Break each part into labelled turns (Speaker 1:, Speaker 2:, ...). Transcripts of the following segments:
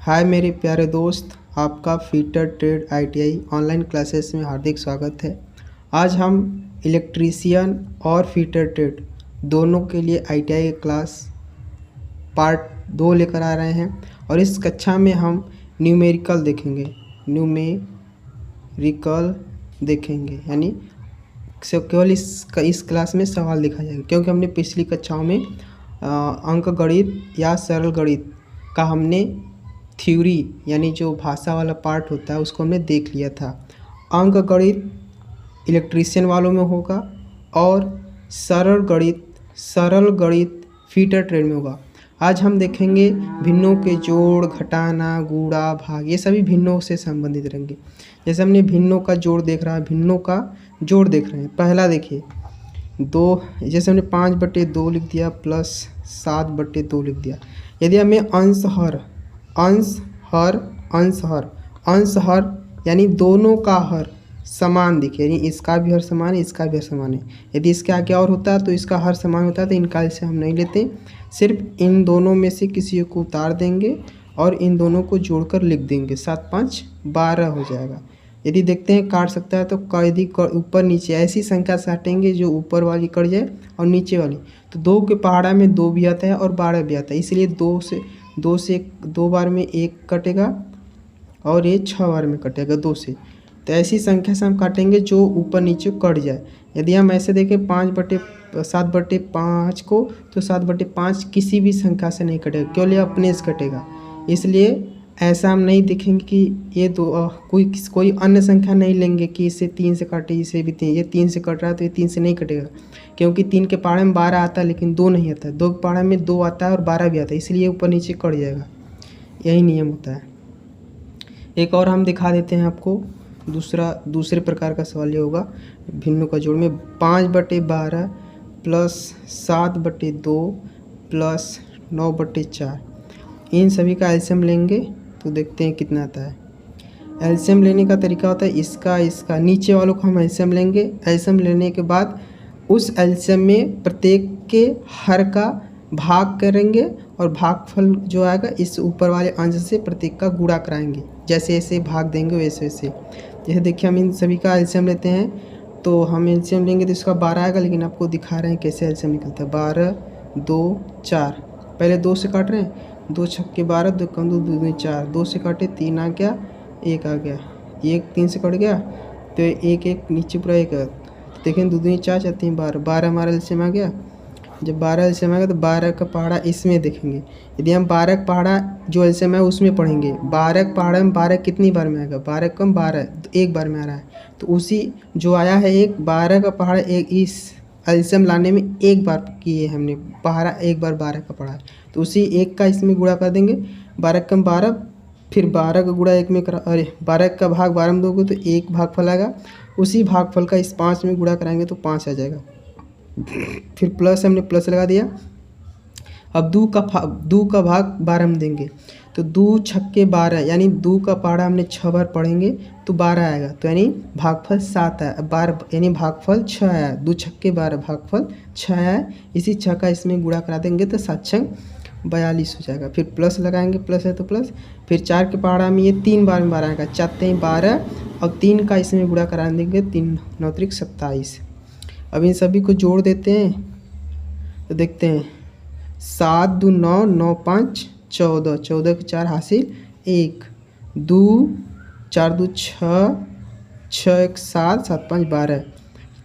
Speaker 1: हाय मेरे प्यारे दोस्त, आपका fitter trade ITI online classes में हार्दिक स्वागत है। आज हम इलेक्ट्रीशियन और फीटर ट्रेड दोनों के लिए आईटीआई क्लास पार्ट 2 लेकर आ रहे हैं और इस कक्षा में हम न्यूमेरिकल देखेंगे यानी केवल इस क्लास में सवाल लिखा जाएगा, क्योंकि हमने पिछली कक्षाओं में अंक गणित या सरल गणित का हमने थ्योरी यानी जो भाषा वाला पार्ट होता है उसको हमने देख लिया था। अंक गणित इलेक्ट्रीशियन वालों में होगा और सरल गणित फीटर ट्रेड में होगा। आज हम देखेंगे भिन्नों के जोड़, घटाना, गुणा, भाग, ये सभी भिन्नों से संबंधित रहेंगे। जैसे हमने भिन्नों का जोड़ देख रहा है, भिन्नों का जोड़ देख रहे हैं। पहला देखिए 2, जैसे हमने 5/2 लिख दिया प्लस 7/2 लिख दिया। यदि हमें अंश हर यानी दोनों का हर समान दिखे, यानी इसका भी हर समान है, इसका भी हर समान है। यदि इसके आगे और होता है तो इसका हर समान होता है, तो इनका से हम नहीं लेते, सिर्फ इन दोनों में से किसी को उतार देंगे और इन दोनों को जोड़कर लिख देंगे। 7 5 12 हो जाएगा। यदि देखते हैं काट सकता है तो यदि ऊपर नीचे ऐसी संख्या से हटेंगे जो ऊपर वाली कट जाए और नीचे वाली, तो 2 के पहाड़ा में 2 भी आता है और 12 भी आता है, इसलिए 2 बार में 1 कटेगा और ये 6 बार में कटेगा 2 से। तो ऐसी संख्या से हम काटेंगे जो ऊपर नीचे कट जाए। यदि हम ऐसे देखें 7/5 को, तो 7/5 किसी भी संख्या से नहीं कटेगा, केवल ये अपने से कटेगा। इसलिए ऐसा हम नहीं देखेंगे कि ये कोई अन्य संख्या नहीं लेंगे कि इसे 3 से काटे, इसे भी 3, ये 3 से कट रहा है तो ये 3 से नहीं कटेगा, क्योंकि 3 के पहाड़े में 12 आता है लेकिन 2 नहीं आता है। 2 के पहाड़े में 2 आता है और 12 भी आता है, इसलिए ऊपर नीचे कट जाएगा। यही नियम होता है। एक और हम दिखा देते हैं आपको। दूसरे प्रकार का सवाल ये होगा भिन्नों का जोड़ में 5/12 प्लस 7/2 प्लस 9/4, इन सभी का एलसीएम लेंगे तो देखते हैं कितना आता है। एलसीएम लेने का तरीका होता है इसका नीचे वालों को हम एलसीएम लेंगे। एलसीएम लेने के बाद उस एलसीएम में प्रत्येक के हर का भाग करेंगे और भागफल जो आएगा इस ऊपर वाले अंश से प्रत्येक का गुणा कराएंगे। जैसे ऐसे भाग देंगे वैसे वैसे। जैसे देखिए हम इन सभी का एलसीएम लेते हैं, तो हम एलसीएम लेंगे तो इसका 12 आएगा, लेकिन आपको दिखा रहे हैं कैसे एलसीएम निकलता है। 12 2 4, पहले 2 से काट रहे हैं, 2 छक्के 12, 2 कम 2 2 4, 2 से काटे 3 आ गया, 1 आ गया, 1 3 से कट गया तो 1 नीचे पूरा 1 देखें, 2 2 4 4 3 12 हमारा एलसीएम आ गया। जब 12 एलसीएम आएगा तो 12 का पहाड़ा इसमें देखेंगे। यदि हम 12 का पहाड़ा जो एलसीएम है उसमें पढ़ेंगे, 12 का पहाड़ा में 12 कितनी बार में आएगा, 12 कम 12 एक बार में आ रहा है, तो उसी जो आया है 12 का पहाड़ा एक इस एलसीएम लाने में एक बार किए हमने, पहाड़ा एक बार 12 का पढ़ा है, तो उसी एक का इसमें गुणा कर देंगे। 12 कम 12, फिर 12 का गुणा एक में करा, 12 का भाग 12 में दोगे तो एक भागफल आएगा, उसी भागफल का इस 5 में गुणा कराएंगे तो 5 आ जाएगा। फिर प्लस हमने प्लस लगा दिया। अब 2 का भाग 12 में देंगे तो 2 छक्के 12, यानी 2 का पहाड़ा हमने 6 बार पढ़ेंगे तो 12 आएगा, तो यानी भागफल 7 है, 12 यानी भागफल 6 आया। 2 छक्के 12 भागफल 6 आया, इसी 6 का इसमें गुणा करा देंगे तो 7 6 42 हो जाएगा। फिर प्लस लगाएंगे, प्लस है तो प्लस। फिर 4 के पहाड़ा में ये 3 बार में 12 आएगा, 4 3 12 और 3 का इसमें गुणा करा देंगे, 3 9 त्रिक 27। अब इन सभी को जोड़ देते हैं तो देखते हैं 7 2 9 9 5 14, 14 के 4 हासिल 1, 2 4 2 6 6 1 7 7 5 12,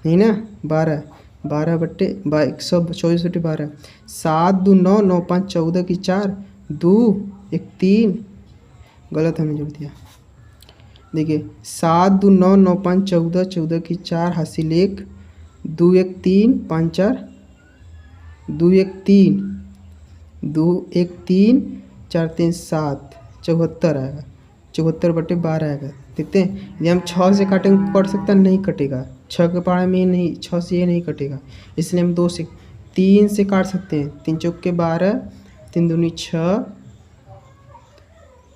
Speaker 1: नहीं ना 12 124/12, 7 2 9 9 5 14 की 4, 2 1 3, गलत हमने जोड़ दिया। देखिए 7 2 9 9 5 14, 14 की 4 हासिल 1, 2 1 3 5 4, 2 1 3 2 1 3 4 3 7, 74 आएगा, 74/12 आएगा। देखते हैं यदि हम 6 से काटेंगे कट सकता नहीं कटेगा, 6 के पहाड़े में नहीं, 6 से ये नहीं कटेगा, इसलिए हम 2 से 3 से काट सकते हैं। 3 चौके 12, 3 दूनी 6,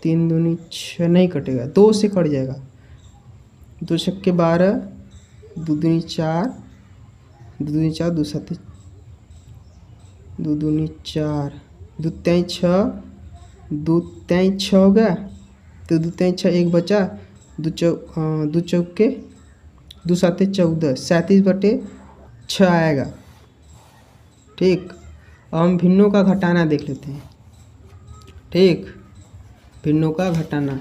Speaker 1: 3 दूनी 6 नहीं कटेगा, 2 से कट जाएगा। 2 छक्के 12, 2 दूनी 4, 2 दूनी 4, 2 7 2 दूनी 4, 2 3 6, दो तेईस 6 हो गया, तो 2 तेईस 6 एक बचा, दो चौके 2 साते 14, 37/6 आएगा। ठीक, अब हम भिन्नों का घटाना देख लेते हैं। ठीक, भिन्नों का घटाना,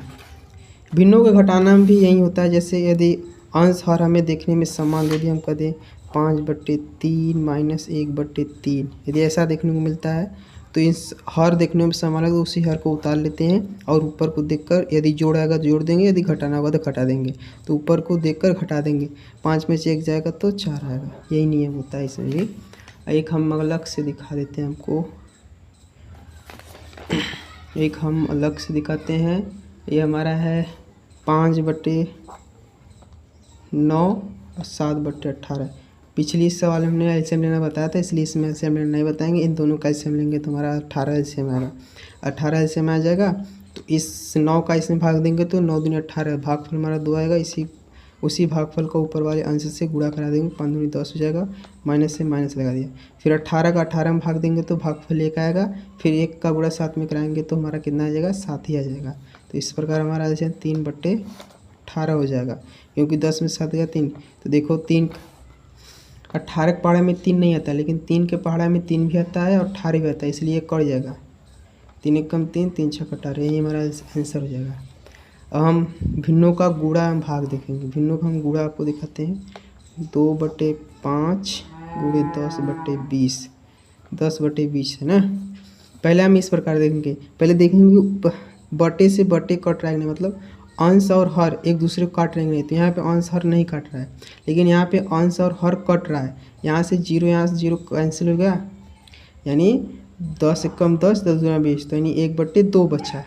Speaker 1: भिन्नों के घटाना में भी यही होता है। जैसे यदि अंश हर हमें देखने में समान, यदि हम कर दें 5/3 माइनस 1/3, यदि ऐसा देखने को मिलता है तो इस हर देखने में समान लगे तो उसी हर को उतार लेते हैं और ऊपर को देखकर यदि जोड़ आएगा तो जोड़ देंगे, यदि घटाना होगा तो घटा देंगे। तो ऊपर को देखकर घटा देंगे, 5 में से 1 जाएगा तो 4 आएगा। यही नियम होता है इसमें भी। एक हम अलग से दिखा देते हैं आपको, एक हम अलग से दिखाते हैं। ये हमारा है 5/9 और 7/18। पिछली सवाल में हमने एलसीएम लेना बताया था, इसलिए इसमें एलसीएम लेना नहीं बताएंगे। इन दोनों का एलसीएम लेंगे तो हमारा 18 एलसीएम आएगा। 18 एलसीएम आ जाएगा तो इस 9 का इसमें भाग देंगे तो 9 दूनी 18, भागफल हमारा 2 आएगा। उसी भागफल को ऊपर वाले अंश से गुणा करा देंगे, 5 दूनी 10 हो जाएगा, माइनस से माइनस लगा दिया। फिर 18 का 18 में भाग देंगे तो भागफल 1 आएगा। फिर 1 का गुणा 7 में कराएंगे तो हमारा कितना आ जाएगा, 7 ही आ जाएगा। तो इस प्रकार हमारा एलसीएम 3/18 हो जाएगा, क्योंकि 10 में 7 गया 3। तो देखो 3 18 के पहाड़ा में 3 नहीं आता, लेकिन 3 के पहाड़ा में 3 भी आता है और 18 भी आता है, इसलिए कट जाएगा। 3 एक कम 3, 3 6 18, यही हमारा आंसर हो जाएगा। अब हम भिन्नों का गुणा भाग देखेंगे। भिन्नों का हम गुणा आपको दिखाते हैं। 2/5 गुणे 10/20, 10/20 है ना। पहले हम इस प्रकार देखेंगे, पहले देखेंगे बटे से बटे कट रहा है, मतलब अंश और हर एक दूसरे को काट रहे हैं। तो यहाँ पे अंश हर नहीं काट रहा है, लेकिन यहाँ पे अंश और हर कट रहा है। यहाँ से 0 कैंसिल हो गया, यानी 10 एक कम 10, 10 दूना 20, तो यानी 1/2 बचा।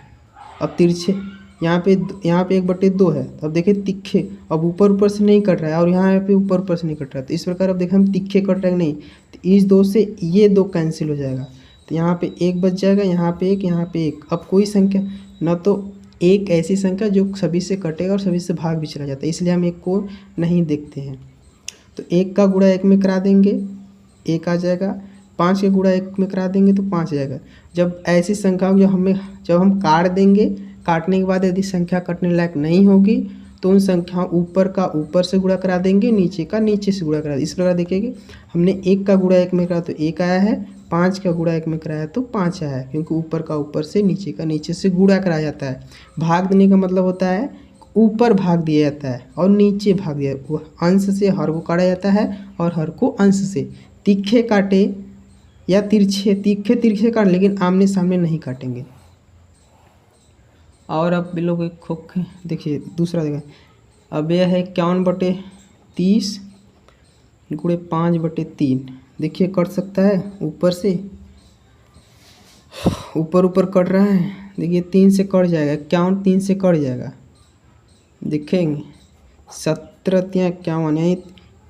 Speaker 1: अब तिरछे यहाँ पे 1/2 है, तो अब देखिए तिखे अब ऊपर से नहीं कट रहा है और यहाँ पे ऊपर से नहीं कट रहा है। तो इस प्रकार अब देखें हम तिखे कट रहे हैं नहीं, तो इस 2 से ये 2 कैंसिल हो जाएगा। तो यहाँ पे 1 बच जाएगा, यहाँ पे 1, यहाँ पे 1। अब कोई संख्या न तो एक ऐसी संख्या जो सभी से कटेगा और सभी से भाग भी चला जाता है, इसलिए हम 1 को नहीं देखते हैं। तो 1 का गुणा 1 में करा देंगे, 1 आ जाएगा। 5 के गुणा 1 में करा देंगे तो 5 आ जाएगा। जब ऐसी संख्या जब हम काट देंगे, काटने के बाद यदि संख्या कटने लायक नहीं होगी तो उन संख्याओं ऊपर का ऊपर से गुणा करा देंगे, नीचे का नीचे से गुणा करा देंगे। इस प्रकार देखिए हमने 1 का गुणा 1 में करा तो 1 आया है, 5 का गुणा 1 में कराया तो 5 आया है, क्योंकि ऊपर का ऊपर से नीचे का नीचे से गुणा कराया जाता है। भाग देने का मतलब होता है ऊपर भाग दिया जाता है और नीचे भाग दिया, अंश से हर को काटा जाता है और हर को अंश से। तीखे काटे या तिरछे, तीखे तिरछे काट, लेकिन आमने सामने नहीं काटेंगे। और अब लोग एक खोख देखिए, दूसरा देखें। अब यह है 51/30 गुणे 5/3। देखिए कट सकता है ऊपर से, ऊपर कट रहा है। देखिए 3 से कट जाएगा, 51 3 से कट जाएगा। देखेंगे 17 या 51, यानी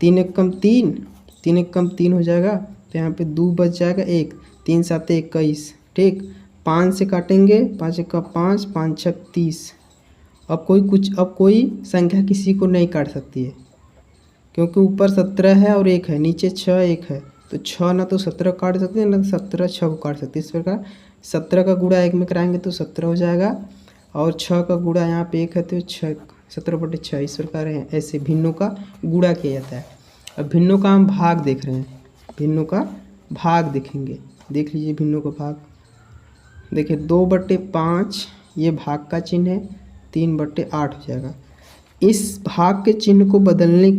Speaker 1: 3 एक कम 3, 3 एक कम 3 हो जाएगा। तो यहाँ पे 2 बच जाएगा, 1, 3 7 21। ठीक, 5 से काटेंगे, 5 एक का 5, 5 6 30। अब कोई संख्या किसी को नहीं काट सकती है, क्योंकि ऊपर 17 है और 1 है, नीचे 6 1 है। तो 6 ना तो 17 काट सकते हैं, ना तो 17 6 को काट सकते हैं। इस प्रकार 17 का गुणा 1 में कराएंगे तो 17 हो जाएगा, और 6 का गुणा यहाँ पे 1 है तो 17/6। इस प्रकार है, ऐसे भिन्नों का गुणा किया जाता है। अब भिन्नों का हम भाग देख रहे हैं, भिन्नों का भाग देखेंगे। देख लीजिए भिन्नों का भाग, देखिए 2/5 ये भाग का चिन्ह है, 3/8 हो जाएगा। इस भाग के चिन्ह को बदलने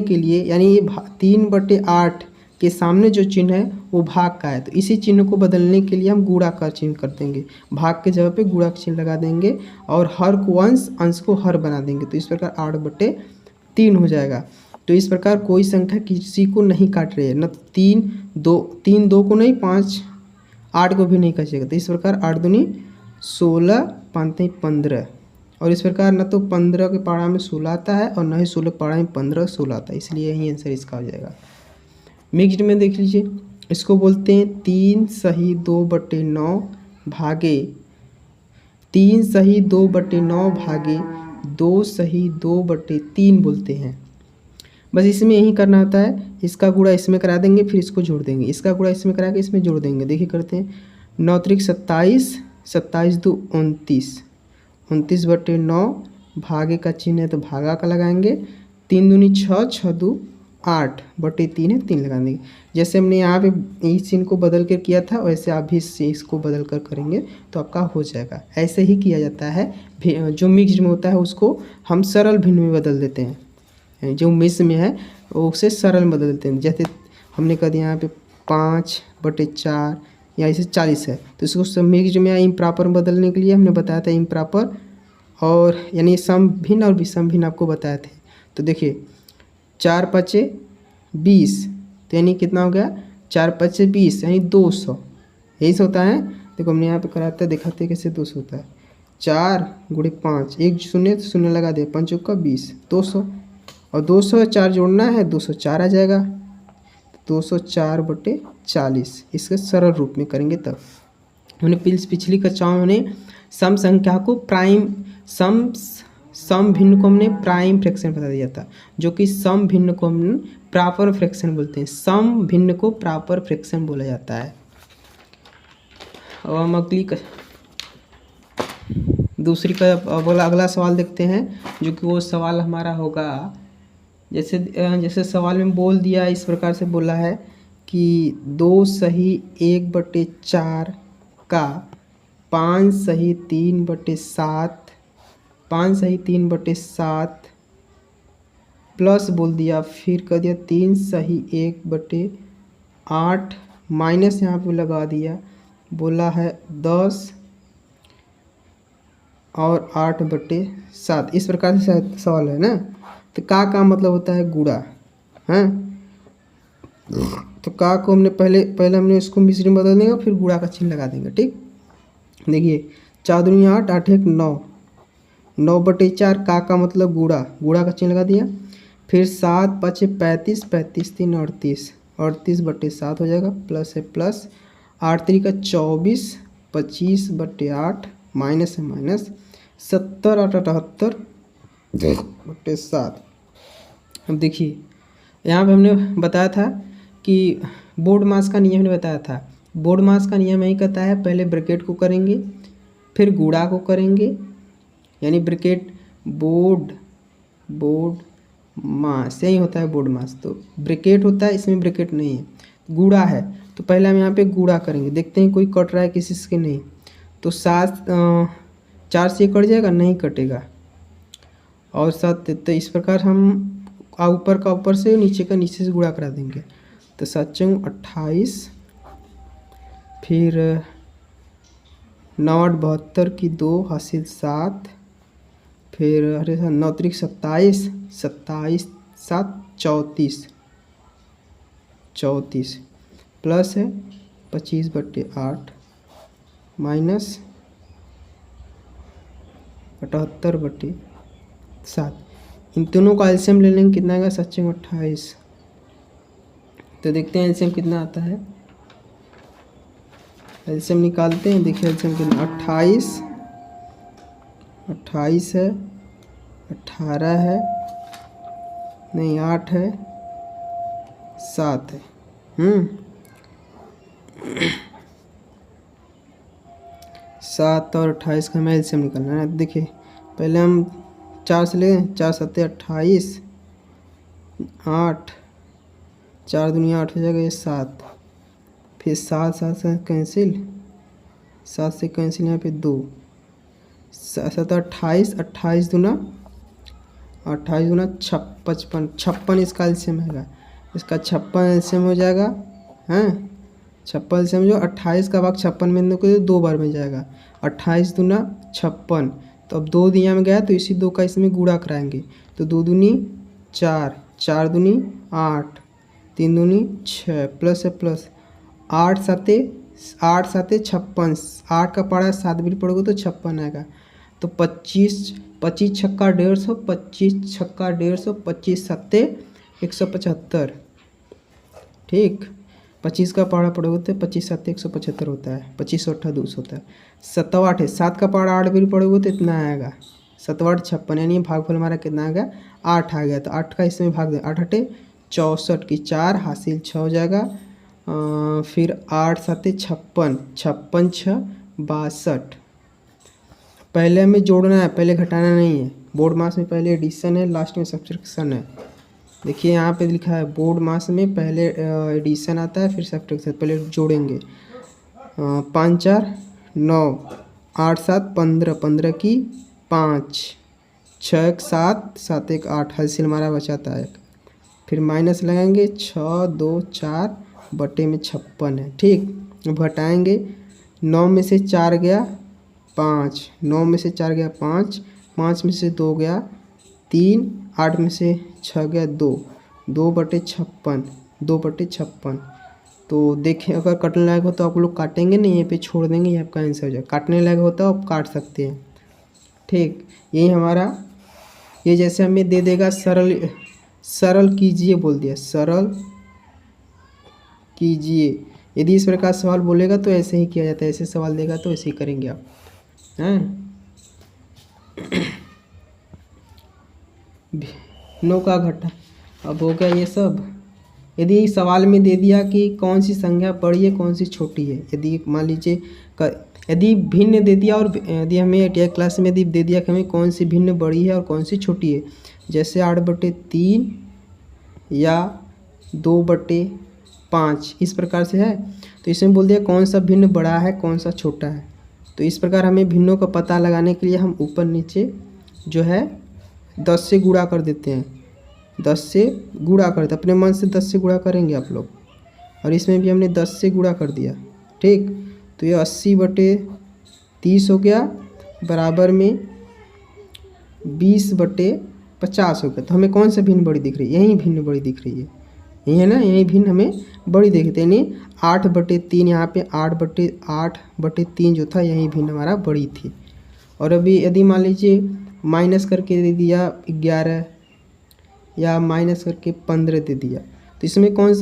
Speaker 1: के लिए यानी ये 3/8 के सामने जो चिन्ह है वो भाग का है, तो इसी चिन्ह को बदलने के लिए हम गुणा का चिन्ह कर देंगे। भाग के जगह पे गुणा का चिन्ह लगा देंगे और हर को अंश को हर बना देंगे। तो इस प्रकार 8/3 हो जाएगा। तो इस प्रकार कोई संख्या किसी को नहीं काट रही है, न 3 2 को नहीं, 5 8 को भी नहीं काटेगा। तो इस प्रकार 8 दूनी 16, 5 15। और इस प्रकार न तो 15 के पहाड़ा में 16 आता है और न ही 16 के पहाड़ा में 15 16 आता है, इसलिए यही आंसर इसका हो जाएगा। मिक्स्ड में देख लीजिए, इसको बोलते हैं 3 सही 2/9 भागे 3 सही 2/9 भागे 2 सही 2/3 बोलते हैं। बस इसमें यही करना होता है, इसका गुणा इसमें करा देंगे, फिर इसको जोड़ देंगे, इसका गुणा इसमें करा के इसमें जोड़ देंगे। देखिए करते हैं, 9 त्रिक 27 27 दो 29, 29/9 भागे का चिन्ह है तो भागा का लगाएंगे। 3 दूनी 6, 6 दो 8/3 है 3 लगा देंगे। जैसे हमने यहाँ पे इस चिन्ह को बदल कर किया था वैसे आप भी इसको बदल कर करेंगे तो आपका हो जाएगा। ऐसे ही किया जाता है। जो मिक्स्ड में होता है उसको हम सरल भिन्न में बदल देते हैं, जो मिक्स में है वो उसे सरल में बदल देते हैं। जैसे हमने कर दिया यहाँ पे 5/4 या इसे 40 है तो इसको मिक्स्ड में या इम्प्रॉपर बदलने के लिए हमने बताया था इम्प्रॉपर और यानी सम भिन्न और विषम भिन्न आपको बताए थे। तो देखिए 4 5 20 तो यानी कितना हो गया 4 5 20 यानी 200, यही से होता है। देखो हमने यहाँ पे कराते हैं दिखाते हैं कैसे 200 होता है। 4 × 5 एक शून्य तो शून्य लगा दिया 5 का 20 200 और 200 4 जोड़ना है 204 आ जाएगा। 204/40 इसके सरल रूप में करेंगे तब। हमने पिछली कक्षाओं में सम संख्या को प्राइम सम भिन्न को हमने प्राइम फ्रैक्शन बता दिया था, जो कि सम भिन्न को हम प्रॉपर फ्रैक्शन बोलते हैं। सम भिन्न को प्रॉपर फ्रैक्शन बोला जाता है। अब हम अगला सवाल देखते हैं, जो कि वो सवाल हमारा होगा जैसे सवाल में बोल दिया इस प्रकार से बोला है कि 2 सही 1/4 का 5 सही 3/7 5 सही 3/7 प्लस बोल दिया, फिर कर दिया 3 सही 1/8 माइनस यहाँ पे लगा दिया, बोला है 10 और 8/7। इस प्रकार से सवाल है ना। तो का मतलब होता है गुणा, हैं। तो का को हमने पहले हमने इसको मिश्रण में बदल देंगे फिर गुणा का चिन्ह लगा देंगे। ठीक, देखिए 4 दूनी 8 8 1 9 9/4 का मतलब गुणा का चिन्ह लगा दिया। फिर 7 5 35 35 3 38 38/7 हो जाएगा, प्लस है प्लस 8 3 का 24 25/8 माइनस है माइनस 70 8 78/7। अब देखिए यहाँ पे हमने बताया था कि बोर्ड मास का नियम ने बताया था। बोर्ड मास का नियम यही कहता है पहले ब्रैकेट को करेंगे फिर गुणा को करेंगे, यानी ब्रैकेट बोर्ड मास यही होता है बोर्ड मास। तो ब्रैकेट होता है, इसमें ब्रैकेट नहीं है, गुणा है। तो पहले हम यहाँ पे गुणा करेंगे, देखते हैं कोई कट रहा है किसी से नहीं। तो 4 से कट जाएगा, नहीं कटेगा। और 7 तो इस प्रकार हम ऊपर का ऊपर से नीचे का नीचे से गुणा करा देंगे। तो 7 28 फिर 9 8 72 की 2 हासिल 7 फिर 9 3 27 27 7 34 प्लस है 25/8 माइनस 78/7। इन दोनों का एलसीएम ले लेंगे, कितना आएगा 7 28। तो देखते हैं एलसीएम कितना आता है। एलसीएम निकालते हैं, देखिए एलसीएम कितना 28 है 18 है नहीं 8 है 7 है 7 और 28 का हमें एलसीएम निकालना है। देखिए पहले हम 4 से लें, 4 7 28 8 4 दूनी 8 हो जाएगा ये 7, फिर 7 से कैंसिल, 7 से कैंसिल यहाँ पे 2 7 28 28 दूना 56 इसका एलसीएम है। इसका 56 एलसीएम हो जाएगा, हैं 56 एलसीएम जो 28 का भाग 56 में को 2 बार में जाएगा। 28 दूना 56, तो अब 2 दिया में गया तो इसी 2 का इसमें गुणा कराएंगे। तो 2 दूनी 4 4 दूनी 8 3 दूनी 6 प्लस है प्लस 8 7 56, 8 का पड़ा 7 भी पड़ोगे तो 56 आएगा। तो 25 छक्का 150 25 छक्का 150 25 7 175। ठीक, 25 का पहाड़ा पड़ोगे तो 25 7 175 होता है, 25 8 200 होता है। 7 8 है, 7 का पहाड़ा 8 भी पड़ोगे तो इतना आएगा 7 8 56, यानी भागफल हमारा कितना आ गया 8 आ गया। तो 8 का इसमें भाग दे, 8 8 64 की 4 हासिल 6 हो जाएगा। फिर 8 7 56 56 6 62। पहले हमें जोड़ना है, पहले घटाना नहीं है। बोर्ड मास में पहले एडिशन है, लास्ट में सब्ट्रैक्शन है। देखिए यहाँ पे लिखा है बोर्ड मास में पहले एडिशन आता है फिर सब्ट्रैक्शन, पहले जोड़ेंगे। 5 4 9, 8 7 15, 15 की 5, 6 1 7, 7 1 8, हासिल हमारा बचाता है। फिर माइनस लगाएंगे, 6 2 4 बटे में 56 है। ठीक, अब घटाएंगे, 9 में से 4 गया 5, 9 में से 4 गया 5, 5 में से 2 गया 3, 8 में से 6 गया 2, 2 बटे 56, 2 बटे 56। तो देखें, अगर कटने लायक हो तो आप लोग काटेंगे नहीं, यहाँ पे छोड़ देंगे, ये आपका आंसर हो जाएगा। काटने लायक होता है आप काट सकते हैं। ठीक, यही हमारा, ये जैसे हमें दे देगा सरल कीजिए बोल दिया, सरल कीजिए। यदि इस प्रकार सवाल बोलेगा तो ऐसे ही किया जाता है, ऐसे सवाल देगा तो ऐसे ही करेंगे आप, हैं। नो का घटा, अब हो गया ये सब। यदि सवाल में दे दिया कि कौन सी संख्या बड़ी है कौन सी छोटी है, यदि मान लीजिए यदि भिन्न दे दिया और यदि हमें 8 क्लास में यदि दे दिया कि हमें कौन सी भिन्न बड़ी है और कौन सी छोटी है, जैसे 8/3 या 2/5 इस प्रकार से है, तो इसमें बोल दिया कौन सा भिन्न बड़ा है कौन सा छोटा है। तो इस प्रकार हमें भिन्नों का पता लगाने के लिए हम ऊपर नीचे जो है 10 से गुणा कर देते हैं, 10 से गुणा करते, अपने मन से 10 से गुणा करेंगे आप लोग। और इसमें भी हमने 10 से गुणा कर दिया। ठीक, तो ये 80/30 हो गया, बराबर में 20/50 हो गया। तो हमें कौन सा भिन्न बड़ी दिख रही है, यही भिन्न बड़ी दिख रही है, यही है ना, यही भिन्न हमें बड़ी दिखती है। यानी 8/3, यहाँ पे 8/3 जो था यही भिन्न हमारा बड़ी थी। और अभी यदि मान लीजिए माइनस करके दे दिया 11 या माइनस करके 15 दे दिया, तो इसमें कौन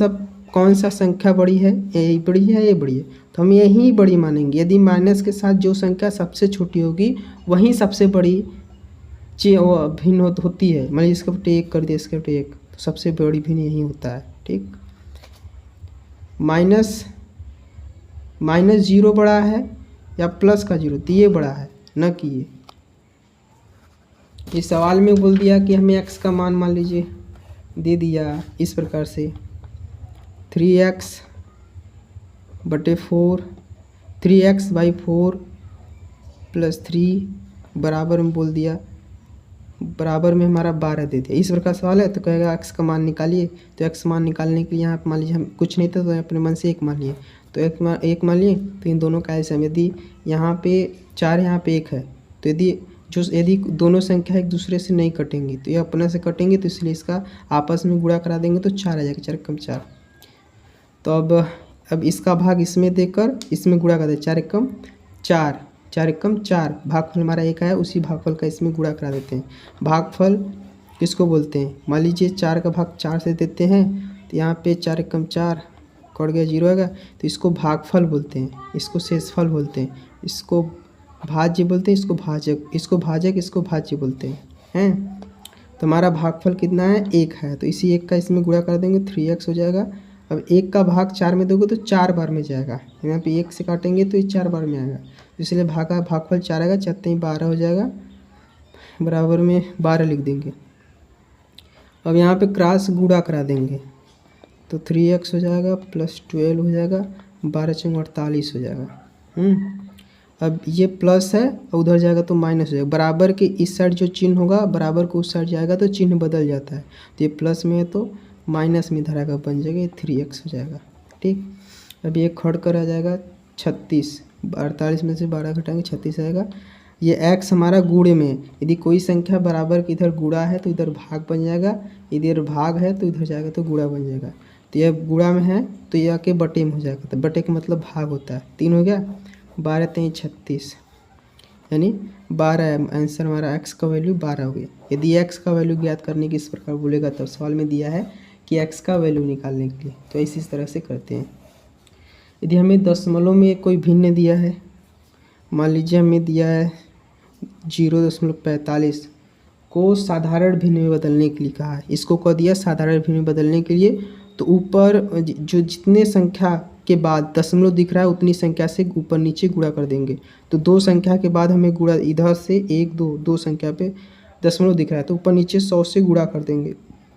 Speaker 1: सा संख्या बड़ी है, यही बड़ी है ये बड़ी है, तो हम यही बड़ी मानेंगे। यदि माइनस के साथ जो संख्या सबसे छोटी होगी वही सबसे बड़ी भिन्न होती है। मान लीजिए इसके बटे 1 कर दिया, इसके बटे 1, तो सबसे बड़ी भिन्न यही होता है। ठीक, माइनस 0 बड़ा है या प्लस का 0, तो ये बड़ा है न कि ये। इस सवाल में बोल दिया कि हमें x का मान मान लीजिए दे दिया इस प्रकार से 3x/4, 3x/4 + 3 बराबर में बोल दिया, बराबर में हमारा 12 दे दिया। इस प्रकार सवाल है तो कहेगा x का मान निकालिए। तो x मान निकालने के लिए यहाँ पर मान लीजिए हम कुछ नहीं था तो अपने मन से 1 मान लिए, तो 1 मान लिए, तो इन दोनों का ऐसे यदि यहाँ पे 4 यहाँ पे 1 है, तो यदि दोनों संख्या एक दूसरे से नहीं कटेंगी तो ये अपने से कटेंगे, तो इसलिए इसका आपस में गुणा करा देंगे तो 4 आ जाएगा, 4 कम 4। तो अब इसका भाग इसमें देकर इसमें गुणा कर दे, 4 एकम 4, 4 एकम 4, भागफल हमारा 1 आया, उसी भागफल का इसमें गुणा करा देते हैं। भागफल किसको बोलते हैं, मान लीजिए 4 का भाग 4 से देते हैं, तो यहाँ पे 4 एकम 4 कट गया 0 आएगा, तो इसको भागफल बोलते हैं, इसको शेषफल बोलते हैं, इसको भाज्य बोलते हैं, इसको भाजक, इसको भाज्य बोलते हैं। तो हमारा भागफल कितना है, 1 है, तो इसी 1 का इसमें गुणा कर देंगे 3x हो जाएगा। अब 1 का भाग 4 में दोगे तो 4 बार में जाएगा, यहाँ पे 1 से काटेंगे तो ये 4 बार में आएगा, इसलिए भागफल 4 आएगा, 4 × 12 हो जाएगा, बराबर में 12 लिख देंगे। अब यहाँ पे क्रॉस गुणा करा देंगे तो 3x हो जाएगा + 12 हो जाएगा, 12 × 48 हो जाएगा। अब ये प्लस है और उधर जाएगा तो माइनस हो जाएगा, बराबर के इस साइड जो चिन्ह होगा बराबर को उस साइड जाएगा तो चिन्ह बदल जाता है, तो ये प्लस में है तो माइनस में इधर आएगा, बन जाएगा 3x हो जाएगा। ठीक, अब ये खड़ कर आ जाएगा 36, 48 में से 12 घटाएंगे 36 आएगा। ये x हमारा गुणे में, यदि कोई संख्या बराबर के इधर गुणा है तो इधर भाग बन जाएगा, इधर भाग है तो इधर जाएगा तो गुणा बन जाएगा। तो ये गुणा में है तो ये आके बटे में हो जाएगा, तो बटे का मतलब भाग होता है, 3 हो गया, 12 × 3 = 36, यानी 12 है आंसर हमारा, x का वैल्यू 12 हो गया। यदि x का वैल्यू ज्ञात करने की इस प्रकार बोलेगा तब सवाल में दिया है कि x का वैल्यू निकालने के लिए, तो इसी तरह से करते हैं। यदि हमें दशमलव में कोई भिन्न दिया है, मान लीजिए हमें दिया है 0.45 को साधारण भिन्न में बदलने के लिए कहा है, इसको कह दिया साधारण भिन्न में बदलने के लिए, तो ऊपर जो जितने संख्या के बाद दशमलव दिख रहा है उतनी संख्या से ऊपर नीचे गुणा कर देंगे। तो 2 संख्या के बाद हमें गुणा इधर से 1 2 संख्या पे दशमलव दिख रहा है तो ऊपर नीचे 100 से गुणा कर देंगे।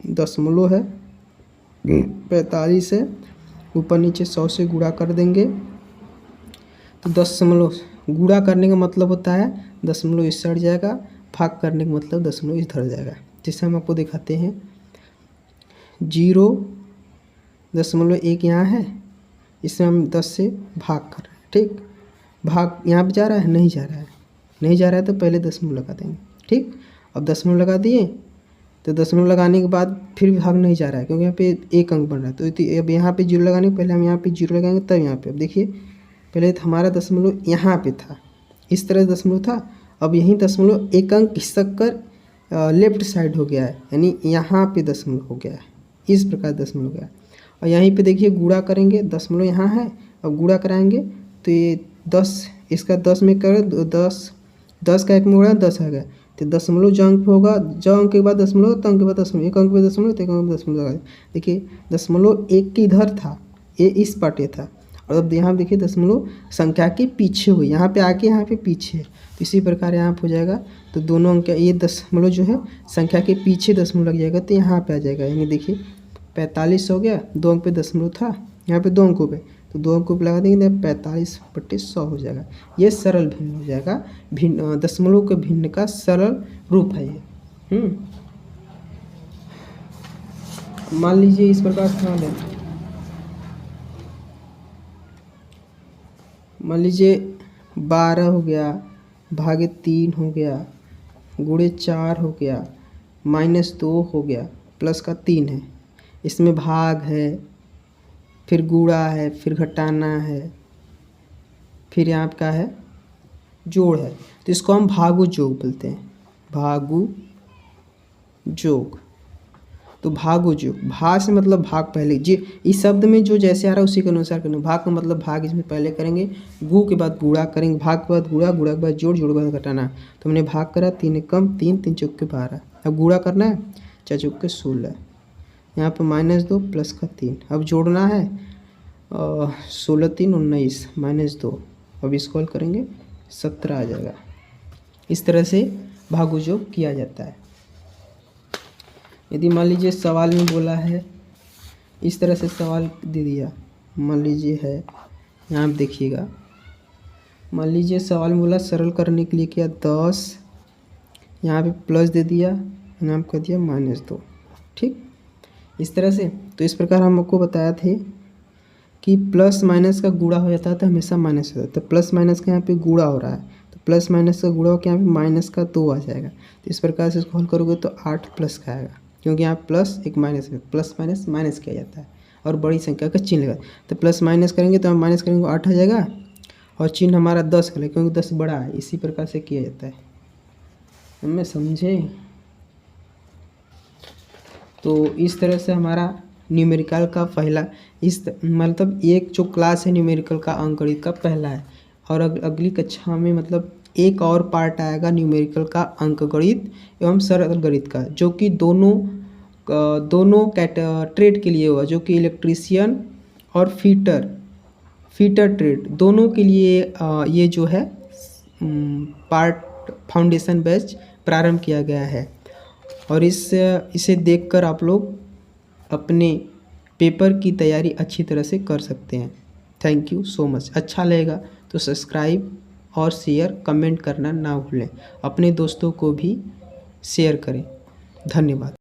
Speaker 1: दशमलव है 45 है, ऊपर नीचे 100 से गुणा कर देंगे। तो दशमलव गुणा करने का मतलब होता है दशमलव इस साइड जाएगा, भाग करने का मतलब दशमलव इधर जाएगा। जैसे हम आपको दिखाते हैं 0.1 यहाँ है, इसमें हम 10 से भाग कर रहे हैं। ठीक, भाग यहाँ पे जा रहा है, नहीं जा रहा है, नहीं जा रहा है तो पहले दशमलव लगा देंगे। ठीक, अब दशमलव लगा दिए तो दशमलव लगाने के बाद फिर भाग नहीं जा रहा है क्योंकि यहाँ पे एक अंक बन रहा है। तो अब यहाँ पे 0 लगाने पहले हम यहाँ पे 0 लगाएंगे तब यहाँ पे। अब देखिए पहले तो हमारा दशमलव यहाँ पे था, इस तरह दशमलव था, अब यहीं दशमलव एक अंक खिसक कर लेफ्ट साइड हो गया है, यानी यहाँ पे दशमलव हो गया है, इस प्रकार दशमलव हो गया। और यहीं पे देखिए गुणा करेंगे, दशमलव यहाँ है, अब गुणा कराएंगे तो ये 10, इसका 10 में कर 10 का 1 में गुणा 10 आ गया। तो दशमलव जो अंक पे होगा, जो अंक के बाद दशमलव तो अंक के बाद दशमलव, एक अंक पे दशमलव तो एक अंक पे दशमलव लगा। देखिए दशमलव 1 के इधर था, ये इस पार्ट था, और अब यहाँ देखिए दशमलव संख्या के पीछे हुई, यहाँ पे आके यहाँ पे पीछे है। तो इसी प्रकार यहाँ पे हो जाएगा। तो दोनों अंक ये दशमलव जो है संख्या के पीछे दशमलव लग जाएगा तो यहाँ पे आ जाएगा। यानी देखिए 45 हो गया, 2 अंक पे दशमलव था, यहाँ पे 2 अंकों पे, तो 2 अंकों पे लगा देंगे 45/100 हो जाएगा। ये सरल भिन्न हो जाएगा, भिन्न दशमलव के भिन्न का सरल रूप है ये। मान लीजिए इस प्रकार सवाल है, मान लीजिए 12 हो गया, भागे 3 हो गया, गुणे 4 हो गया, -2 हो गया, प्लस का 3 है, इसमें भाग है, फिर गुणा है, फिर घटाना है, फिर यहाँ का है जोड़ है। तो इसको हम भागु जोग बोलते हैं, भागु जोग। तो भागु जोग, भाग से मतलब भाग पहले, जी इस शब्द में जो जैसे आ रहा है उसी के अनुसार करना। भाग का मतलब भाग इसमें पहले करेंगे, गु के बाद गुणा करेंगे, भाग के बाद गुणा, गुणा के बाद जोड़, जोड़ के बाद घटाना। तो हमने भाग करा, 3 कम 3, 3 चौक के 12। अब गुणा करना है, 4 चौक के 16, यहाँ पर -2 प्लस का 3। अब जोड़ना है 16 3 19 -2, अब इसको हल करेंगे 17 आ जाएगा। इस तरह से भागु जोग किया जाता है। यदि मान लीजिए सवाल में बोला है, इस तरह से सवाल दे दिया, मान लीजिए है यहाँ आप देखिएगा, मान लीजिए सवाल में बोला सरल करने के लिए किया 10, यहाँ पे प्लस दे दिया, यहाँ पे कर दिया -2। ठीक, इस तरह से। तो इस प्रकार हम आपको बताया थे कि प्लस माइनस का गुणा हो जाता है तो हमेशा माइनस होता है। तो प्लस माइनस का यहाँ पे गुणा हो रहा है, तो प्लस माइनस का गुणा होकर यहाँ पे -2 आ जाएगा। तो इस प्रकार से इसको हल करोगे तो 8 प्लस का आएगा, क्योंकि यहाँ प्लस एक माइनस में प्लस माइनस माइनस किया जाता है और बड़ी संख्या का चिन्ह लगा। तो प्लस माइनस करेंगे तो हम माइनस करेंगे 8 आ जाएगा, और चिन्ह हमारा 10 का लगेगा क्योंकि 10 बड़ा है। इसी प्रकार से किया जाता है, हमें समझे। तो इस तरह से हमारा न्यूमेरिकल का पहला मतलब एक जो क्लास है न्यूमेरिकल का अंकगणित का पहला है, और अगली कक्षा में मतलब एक और पार्ट आएगा न्यूमेरिकल का अंकगणित एवं सरल गणित का, जो कि दोनों ट्रेड के लिए हुआ, जो कि इलेक्ट्रीशियन और फीटर ट्रेड दोनों के लिए ये जो है पार्ट फाउंडेशन बैच प्रारंभ किया गया है। और इसे देखकर आप लोग अपने पेपर की तैयारी अच्छी तरह से कर सकते हैं। Thank you so much. अच्छा लगेगा तो सब्सक्राइब और शेयर कमेंट करना ना भूलें, अपने दोस्तों को भी शेयर करें। धन्यवाद।